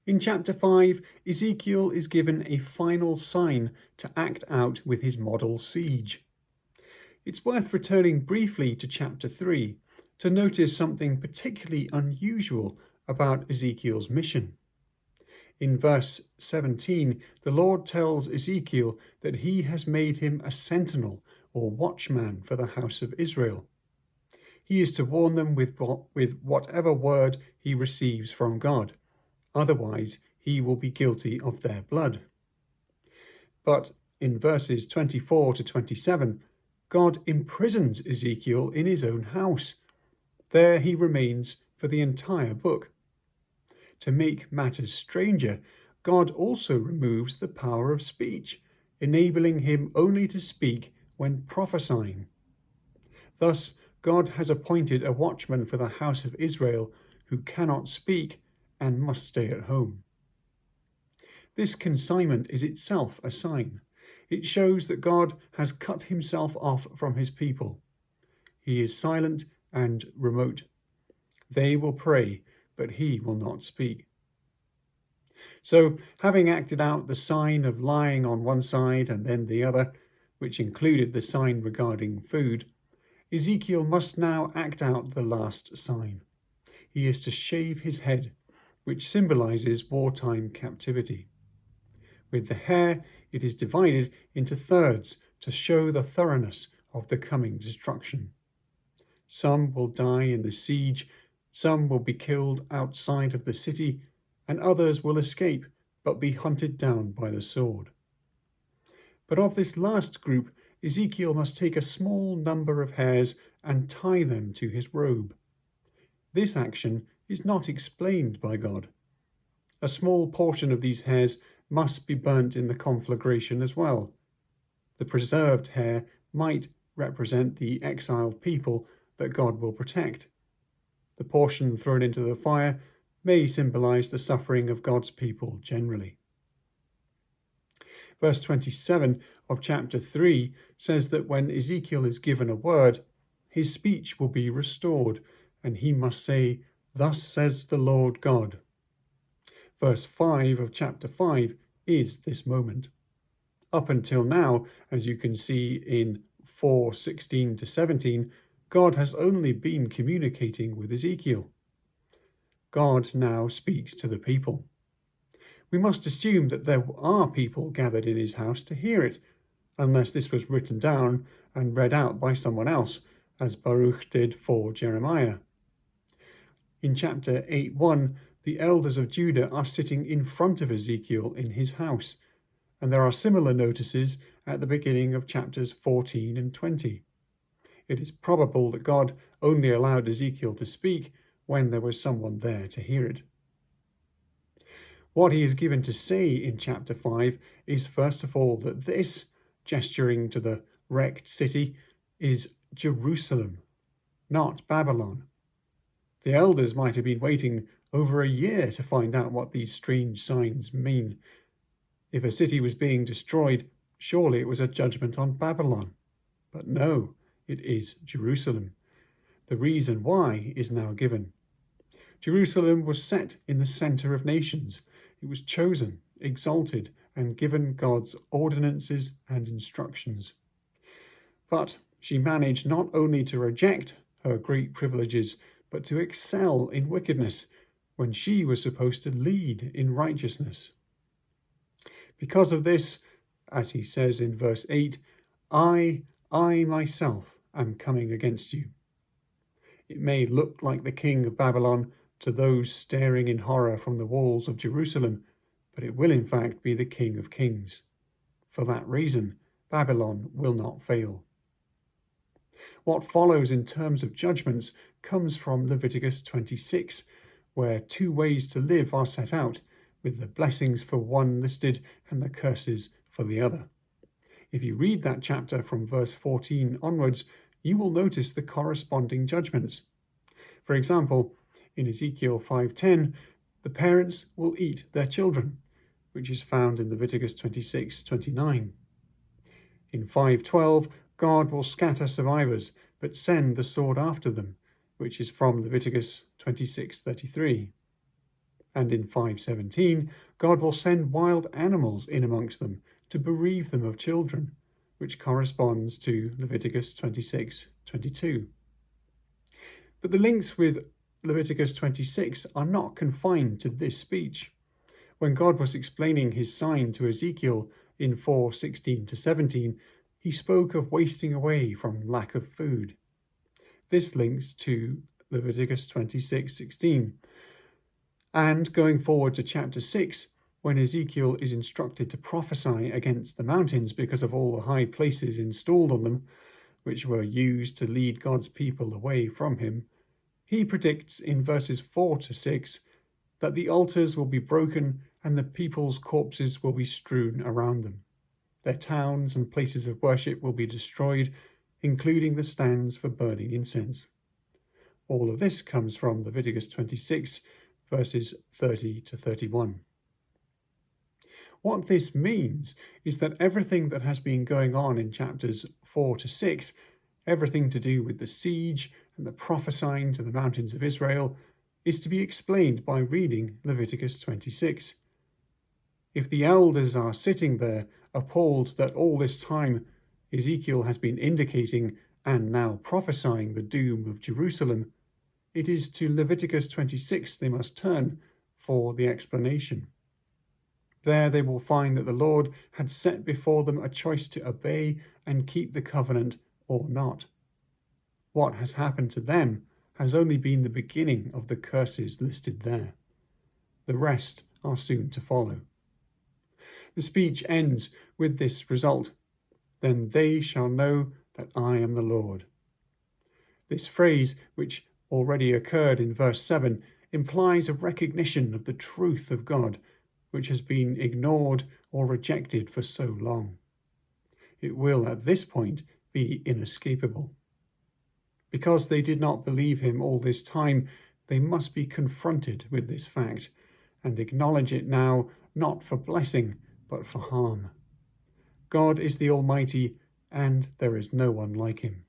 In chapter 5, Ezekiel is given a final sign to act out with his model siege. It's worth returning briefly to chapter 3 to notice something particularly unusual about Ezekiel's mission. In verse 17, the Lord tells Ezekiel that he has made him a sentinel or watchman for the house of Israel. He is to warn them with whatever word he receives from God. Otherwise, he will be guilty of their blood. But in verses 24 to 27, God imprisons Ezekiel in his own house. There he remains for the entire book. To make matters stranger, God also removes the power of speech, enabling him only to speak when prophesying. Thus, God has appointed a watchman for the house of Israel who cannot speak and must stay at home. This consignment is itself a sign. It shows that God has cut himself off from his people. He is silent and remote. They will pray, but he will not speak. So, having acted out the sign of lying on one side and then the other, which included the sign regarding food, Ezekiel must now act out the last sign. He is to shave his head, which symbolizes wartime captivity. With the hair, it is divided into thirds to show the thoroughness of the coming destruction. Some will die in the siege, some will be killed outside of the city, and others will escape but be hunted down by the sword. But of this last group, Ezekiel must take a small number of hairs and tie them to his robe. This action is not explained by God. A small portion of these hairs must be burnt in the conflagration as well. The preserved hair might represent the exiled people that God will protect. The portion thrown into the fire may symbolize the suffering of God's people generally. Verse 27 of chapter 3 says that when Ezekiel is given a word, his speech will be restored, and he must say, "Thus says the Lord God." Verse 5 of chapter 5 is this moment. Up until now, as you can see in 4:16 to 17, God has only been communicating with Ezekiel. God now speaks to the people. We must assume that there are people gathered in his house to hear it, unless this was written down and read out by someone else, as Baruch did for Jeremiah. In chapter 8:1, the elders of Judah are sitting in front of Ezekiel in his house, and there are similar notices at the beginning of chapters 14 and 20. It is probable that God only allowed Ezekiel to speak when there was someone there to hear it. What he is given to say in chapter 5 is first of all that this, gesturing to the wrecked city, is Jerusalem, not Babylon. The elders might have been waiting over a year to find out what these strange signs mean. If a city was being destroyed, surely it was a judgment on Babylon. But no, it is Jerusalem. The reason why is now given. Jerusalem was set in the center of nations. It was chosen, exalted, and given God's ordinances and instructions. But she managed not only to reject her great privileges, but to excel in wickedness when she was supposed to lead in righteousness. Because of this, as he says in verse 8, I myself am coming against you. It may look like the king of Babylon to those staring in horror from the walls of Jerusalem, but it will in fact be the King of Kings. For that reason, Babylon will not fail. What follows in terms of judgments comes from Leviticus 26, where two ways to live are set out, with the blessings for one listed and the curses for the other. If you read that chapter from verse 14 onwards, you will notice the corresponding judgments. For example, in Ezekiel 5:10, the parents will eat their children, which is found in Leviticus 26:29. In 5:12, God will scatter survivors, but send the sword after them, which is from Leviticus 26:33. And in 5:17, God will send wild animals in amongst them to bereave them of children, which corresponds to Leviticus 26:22. But the links with Leviticus 26 are not confined to this speech. When God was explaining his sign to Ezekiel in 4:16-17, he spoke of wasting away from lack of food. This links to Leviticus 26:16. And going forward to chapter 6, when Ezekiel is instructed to prophesy against the mountains because of all the high places installed on them, which were used to lead God's people away from him, he predicts in verses 4-6 that the altars will be broken and the people's corpses will be strewn around them. Their towns and places of worship will be destroyed, including the stands for burning incense. All of this comes from Leviticus 26, verses 30-31. What this means is that everything that has been going on in chapters 4-6, everything to do with the siege and the prophesying to the mountains of Israel, is to be explained by reading Leviticus 26. If the elders are sitting there appalled that all this time Ezekiel has been indicating and now prophesying the doom of Jerusalem, it is to Leviticus 26 they must turn for the explanation. There they will find that the Lord had set before them a choice to obey and keep the covenant or not. What has happened to them has only been the beginning of the curses listed there. The rest are soon to follow. The speech ends with this result: "Then they shall know that I am the Lord." This phrase, which already occurred in verse 7, implies a recognition of the truth of God, which has been ignored or rejected for so long. It will, at this point, be inescapable. Because they did not believe him all this time, they must be confronted with this fact and acknowledge it now, not for blessing, but for harm. God is the Almighty, and there is no one like him.